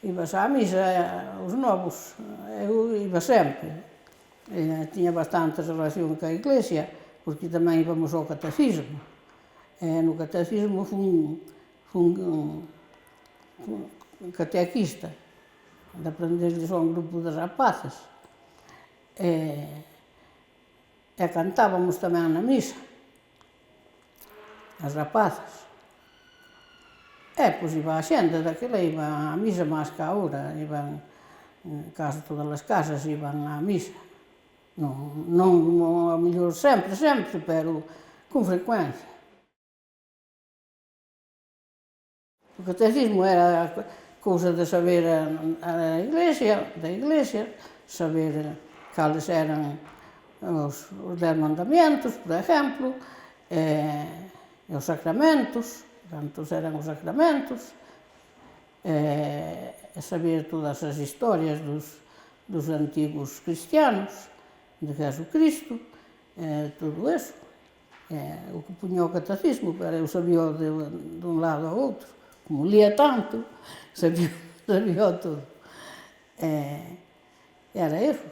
Íbamos á misa, os novos, eu iba sempre. Tiña bastante relación ca iglesia, porque tamén íbamos ao catecismo. No catecismo fun catequista, de aprenderles a un grupo de rapaces. E cantábamos tamén na misa, as rapazas. Pois iba a xente daquela, iba á misa máis que agora, iban case todas as casas iban á misa. Non, a mellor sempre, pero con frecuencia. O catecismo era cousa de saber da iglesia, saber cales eran os 10 mandamientos, por exemplo, e os sacramentos, cantos eran os sacramentos, e saber todas as historias dos antigos cristianos, de Jesucristo, todo eso. O que puña o catecismo, pero eu sabía de un lado ao outro. Como lía tanto, sabía todo. Era eso.